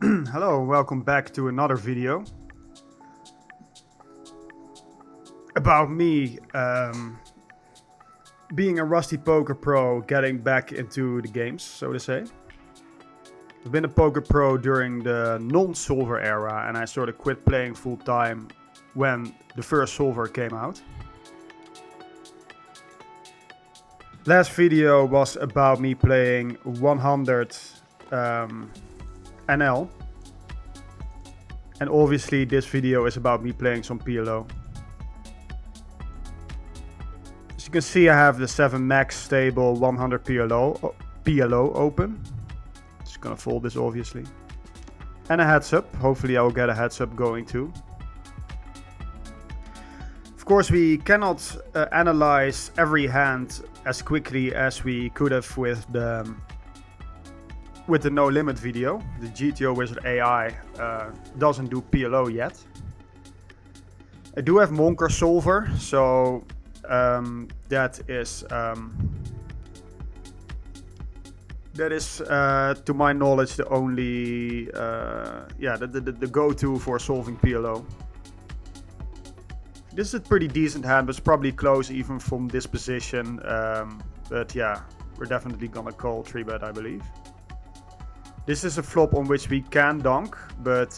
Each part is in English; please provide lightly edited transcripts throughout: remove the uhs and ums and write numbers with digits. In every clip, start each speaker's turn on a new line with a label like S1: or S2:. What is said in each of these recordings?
S1: Hello, welcome back to another video about me being a rusty poker pro, getting back into the games, so to say. I've been a poker pro during the non-solver era, and I sort of quit playing full time when the first solver came out. Last video was about me playing 100 NL, and obviously this video is about me playing some PLO. As you can see, I have the 7 max stable 100 PLO open. Just gonna fold this obviously, and a heads up. Hopefully I will get a heads up going too. Of course, we cannot analyze every hand as quickly as we could have with the no limit video. The GTO Wizard AI doesn't do PLO yet. I do have Monker Solver, so that is to my knowledge the only the go-to for solving PLO. This is a pretty decent hand, but it's probably close even from this position. But yeah, we're definitely gonna call 3-bet, I believe. This is a flop on which we can donk, but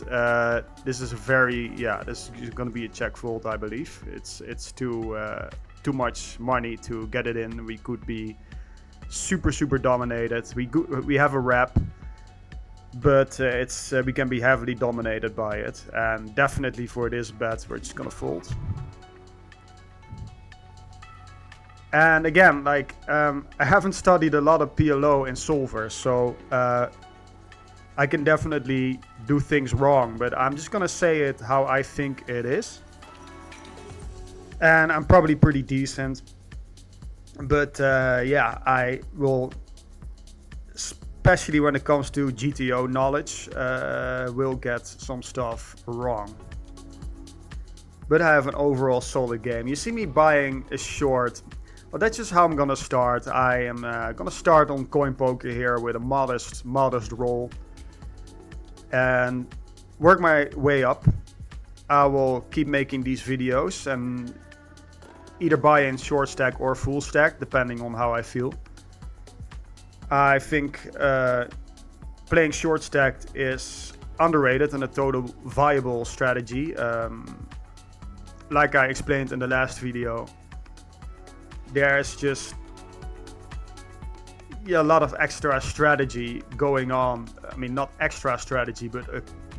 S1: this is this is gonna be a check fold, I believe. It's too much money to get it in. We could be super dominated. We have a rep, but we can be heavily dominated by it, and definitely for this bet we're just gonna fold. And again, like I haven't studied a lot of PLO in solvers, so I can definitely do things wrong, but I'm just gonna say it how I think it is. And I'm probably pretty decent, but I will, especially when it comes to GTO knowledge, will get some stuff wrong. But I have an overall solid game. You see me buying a short. Well, that's just how I'm gonna start. I am gonna start on coin poker here with a modest roll and work my way up. I will keep making these videos and either buy in short stack or full stack, depending on how I feel. I think playing short stacked is underrated and a total viable strategy. Like I explained in the last video, there's just a lot of extra strategy going on. I mean, not extra strategy, but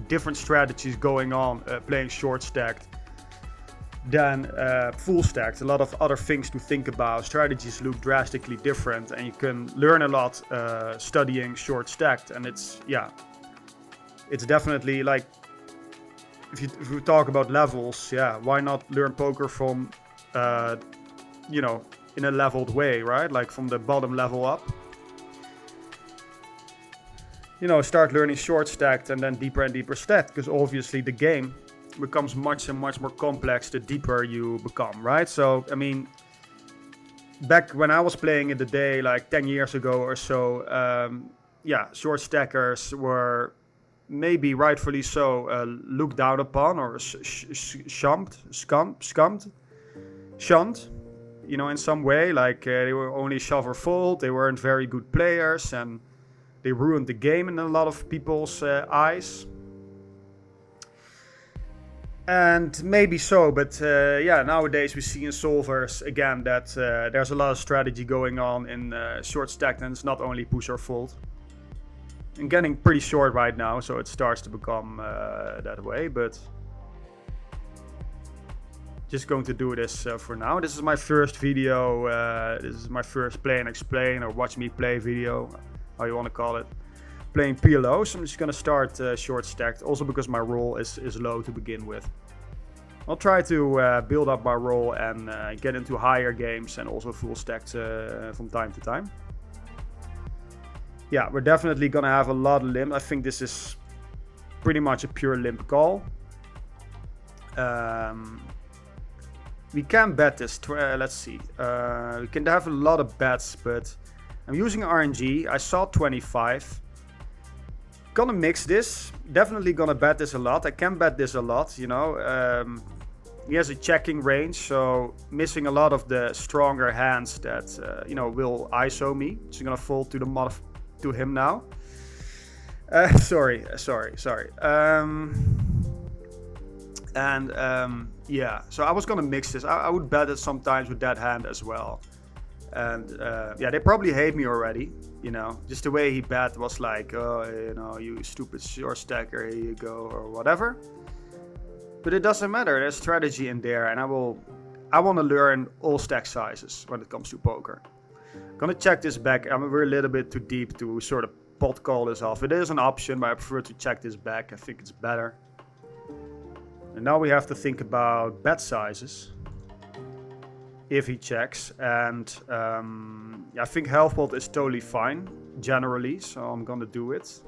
S1: different strategies going on playing short stacked than full stacked. A lot of other things to think about. Strategies look drastically different, and you can learn a lot studying short stacked. And it's definitely like, if you talk about levels, why not learn poker from in a leveled way, right? Like from the bottom level up. Start learning short stacked and then deeper and deeper stacked, because obviously the game becomes much more complex the deeper you become, right? So, I mean, back when I was playing in the day, like 10 years ago or so, short stackers were maybe rightfully so looked down upon or shunned, in some way. Like they were only shove or fold, they weren't very good players, and they ruined the game in a lot of people's eyes. And maybe so, but nowadays we see in solvers again that there's a lot of strategy going on in short stacked, and it's not only push or fold. I'm getting pretty short right now, so it starts to become that way, but just going to do this for now. This is my first video. This is my first play and explain or watch me play video, how you want to call it, playing PLO. So I'm just gonna start short stacked, also because my roll is low to begin with. I'll try to build up my roll and get into higher games and also full stacked from time to time. Yeah, we're definitely gonna have a lot of limp. I think this is pretty much a pure limp call. We can bet this. Let's see. We can have a lot of bets, but I'm using RNG. I saw 25. Gonna mix this. Definitely gonna bet this a lot. I can bet this a lot, you know. He has a checking range, so missing a lot of the stronger hands that will ISO me. So I'm gonna fold to him now. Sorry. Yeah, so I was gonna mix this. I would bet it sometimes with that hand as well. And they probably hate me already, you know. Just the way he bet was like, oh, you know, you stupid short stacker, here you go, or whatever. But it doesn't matter. There's strategy in there, and I want to learn all stack sizes when it comes to poker. Gonna check this back. We're a little bit too deep to sort of pot call this off. It is an option, but I prefer to check this back. I think it's better. And now we have to think about bet sizes if he checks. And I think half pot is totally fine generally, so I'm gonna do it.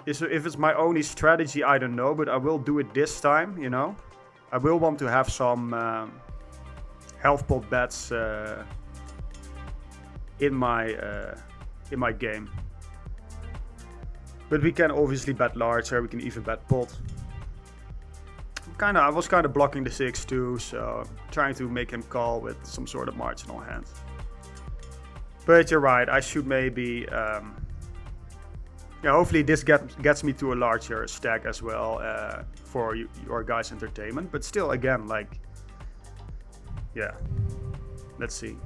S1: If it's my only strategy, I don't know, but I will do it this time, you know. I will want to have some half pot bets in my game. But we can obviously bet larger, we can even bet pot. I was kind of blocking the 6-2, so trying to make him call with some sort of marginal hand. But you're right, I should maybe... hopefully this gets me to a larger stack as well for your guys' entertainment. But still, again, like... Yeah. Let's see.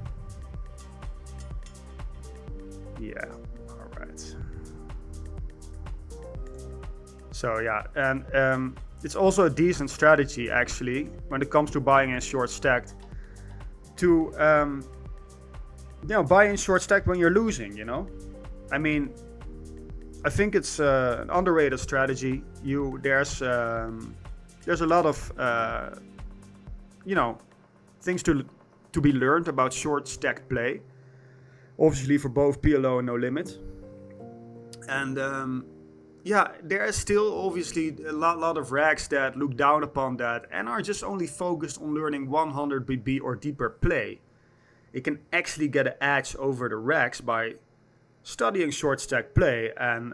S1: Yeah, alright. So yeah, and it's also a decent strategy actually when it comes to buying in short stacked to buy in short stacked when you're losing, you know. I mean, I think it's an underrated strategy. There's a lot of things to be learned about short stacked play. Obviously for both PLO and No Limit. And there is still obviously a lot of racks that look down upon that and are just only focused on learning 100 BB or deeper play. It can actually get an edge over the racks by studying short stack play and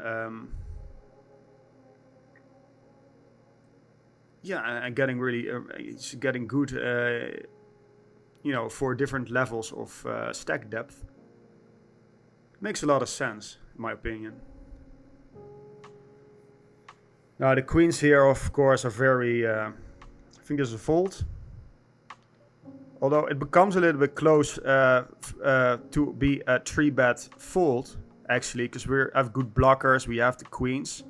S1: and getting really getting good for different levels of stack depth. Makes a lot of sense in my opinion. Now the queens here of course are very I think there's a fold. Although it becomes a little bit close to be a 3-bet fold, actually, because we have good blockers, we have the queens.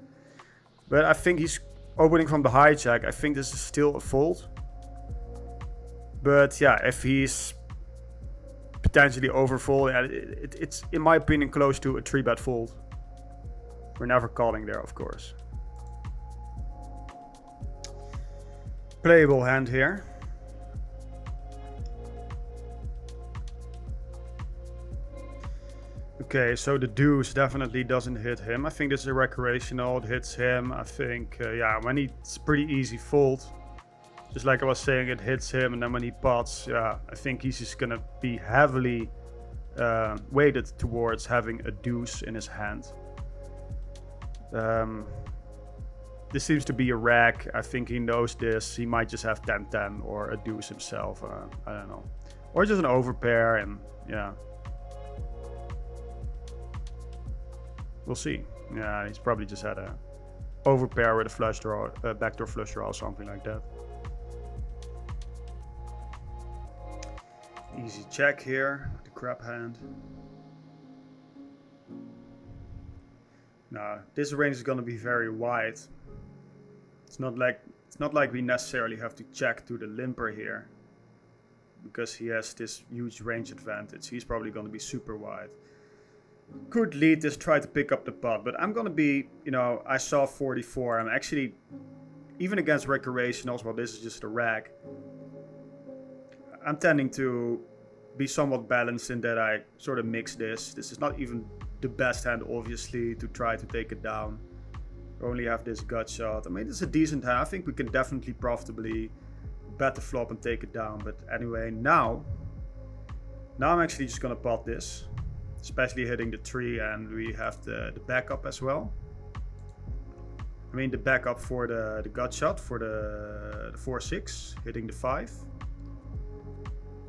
S1: But I think he's opening from the hijack. I think this is still a fold. But yeah, if he's potentially overfold, it's in my opinion close to a 3-bet fold. We're never calling there, of course. Playable hand here. Okay, so the deuce definitely doesn't hit him. I think this is a recreational. It hits him. I think, when it's pretty easy fold. Just like I was saying, it hits him. And then when he pots, I think he's just going to be heavily weighted towards having a deuce in his hand. This seems to be a rack. I think he knows this. He might just have 10-10 or a deuce himself. I don't know. Or just an overpair and, yeah. We'll see. Yeah, he's probably just had a overpair with a flush draw, a backdoor flush draw, or something like that. Easy check here, the crap hand. Now, this range is going to be very wide. It's not like we necessarily have to check to the limper here, because he has this huge range advantage. He's probably going to be super wide. Could lead this, try to pick up the pot, but I'm going to be, I saw 44. I'm actually, even against recreationals, well, this is just a rack. I'm tending to be somewhat balanced in that I sort of mix this. This is not even the best hand, obviously, to try to take it down. We only have this gut shot. I mean, it's a decent hand. I think we can definitely profitably bet the flop and take it down. But anyway, now I'm actually just going to pot this. especially hitting the tree, and we have the backup as well. I mean the backup for the gut shot for the 4-6, hitting the 5.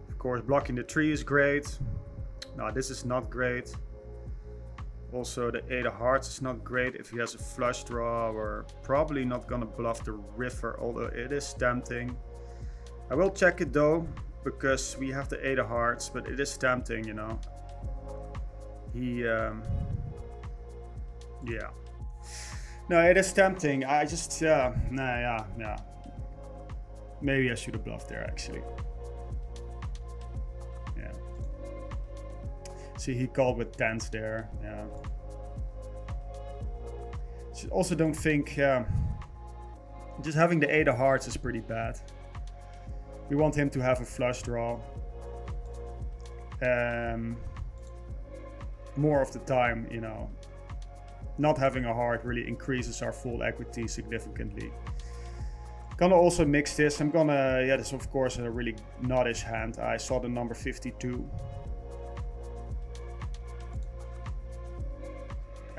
S1: Of course, blocking the tree is great. No, this is not great. Also, the 8 of hearts is not great. If he has a flush draw, we're probably not gonna bluff the river, although it is tempting. I will check it though, because we have the 8 of hearts, but it is tempting, you know. He, yeah. No, it is tempting. I just, yeah. Maybe I should have bluffed there, actually. Yeah. See, he called with 10s there. Yeah. Also don't think, just having the 8 of hearts is pretty bad. We want him to have a flush draw. More of the time, you know. Not having a heart really increases our full equity significantly. Gonna also mix this. I'm gonna, yeah, this is of course a really nuttish hand. I saw the number 52.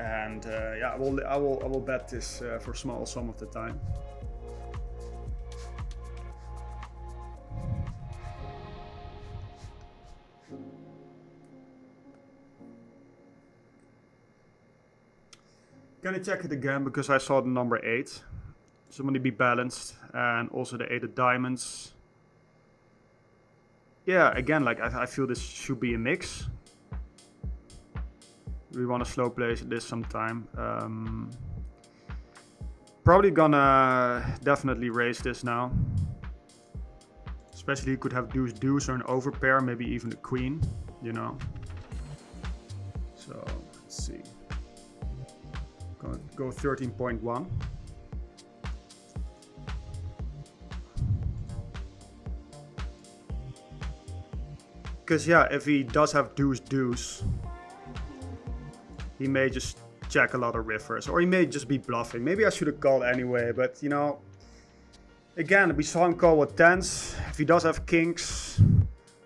S1: And yeah, I will bet this for small some of the time. Gonna check it again because I saw the number 8. So I'm gonna be balanced, and also the 8 of diamonds. Yeah, again, like I feel this should be a mix. We want to slow play this sometime. Probably gonna definitely raise this now. Especially you could have deuce deuce or an overpair, maybe even a queen, you know. So let's see. Gonna go 13.1. Because yeah, if he does have deuce deuce, he may just check a lot of rivers, or he may just be bluffing. Maybe I should have called anyway, but you know, again, we saw him call with 10s. If he does have kings,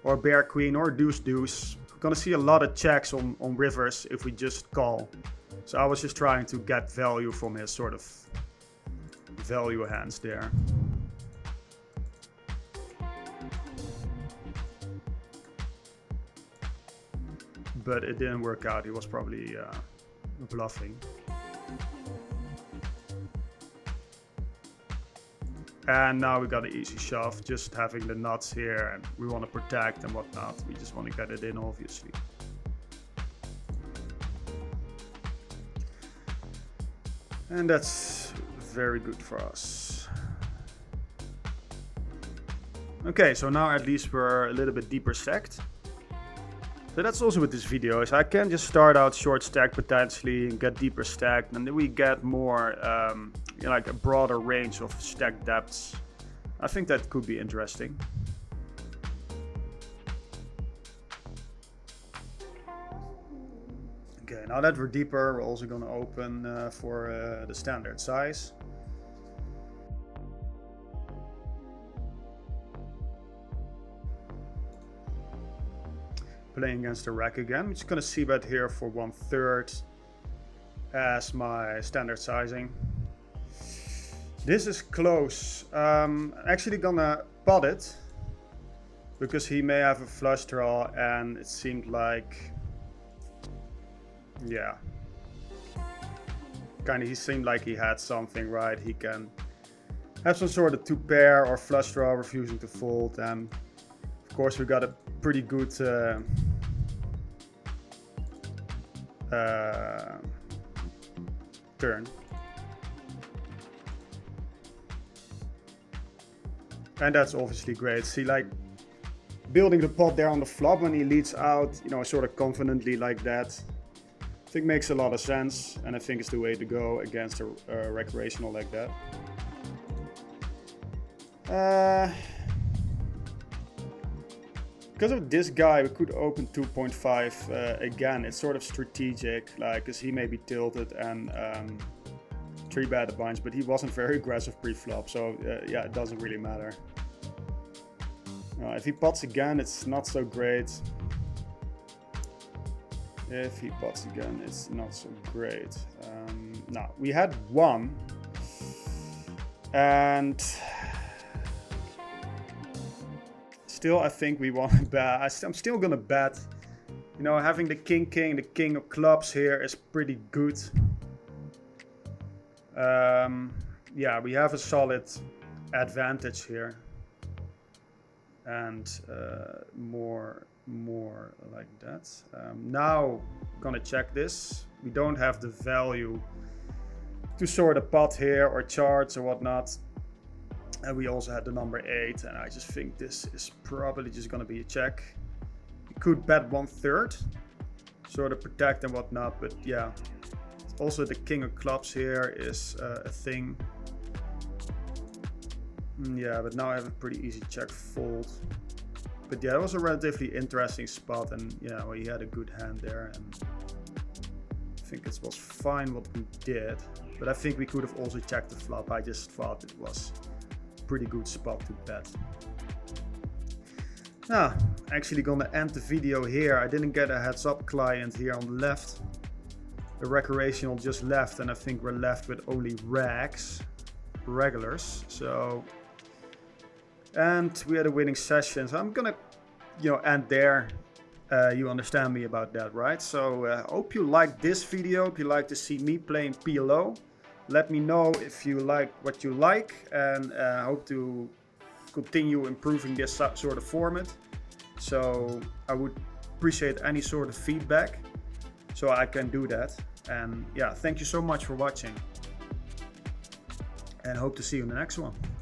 S1: or bear queen, or deuce deuce, we're gonna see a lot of checks on rivers if we just call. So I was just trying to get value from his sort of value hands there. But it didn't work out. He was probably bluffing. And now we got an easy shove, just having the nuts here, and we want to protect and whatnot. We just want to get it in, obviously. And that's very good for us. Okay, so now at least we're a little bit deeper stacked. So that's also with this video, is I can just start out short stack potentially and get deeper stacked, and then we get more, you know, like a broader range of stack depths. I think that could be interesting. Okay, now that we're deeper, we're also going to open for the standard size. Playing against the rack again. I'm just going to see bet here for 1/3 as my standard sizing. This is close. I'm actually gonna pot it because he may have a flush draw, and it seemed like, yeah, kind of, he seemed like he had something, right? He can have some sort of 2 pair or flush draw refusing to fold, and of course we got a pretty good turn. And that's obviously great. See, like, building the pot there on the flop when he leads out, you know, sort of confidently like that, I think makes a lot of sense, and I think it's the way to go against a recreational like that. Because of this guy, we could open 2.5 again. It's sort of strategic, like, because he may be tilted and 3-bet a bunch, but he wasn't very aggressive pre-flop, so yeah, it doesn't really matter. If he pots again, it's not so great. If he pots again, it's not so great. No, we had one. And still, I think we want to bet. I'm still gonna bet. You know, having the king, the king of clubs here is pretty good. Yeah, we have a solid advantage here, and more like that. Now, gonna check this. We don't have the value to sort a pot here or charts or whatnot. And we also had the number 8, and I just think this is probably just gonna be a check. We could bet 1/3, sort of protect and whatnot, but yeah. Also the king of clubs here is a thing. Yeah, but now I have a pretty easy check fold. But yeah, it was a relatively interesting spot, and yeah, well, he had a good hand there, and I think it was fine what we did. But I think we could have also checked the flop. I just thought it was a pretty good spot to bet. Now, actually gonna end the video here. I didn't get a heads up client here on the left. The recreational just left, and I think we're left with only regulars. So, and we had a winning session. So I'm gonna, end there. You understand me about that, right? So hope you liked this video. Hope you like to see me playing PLO. Let me know if you like what you like, and hope to continue improving this sort of format. So I would appreciate any sort of feedback so I can do that. And yeah, thank you so much for watching, and hope to see you in the next one.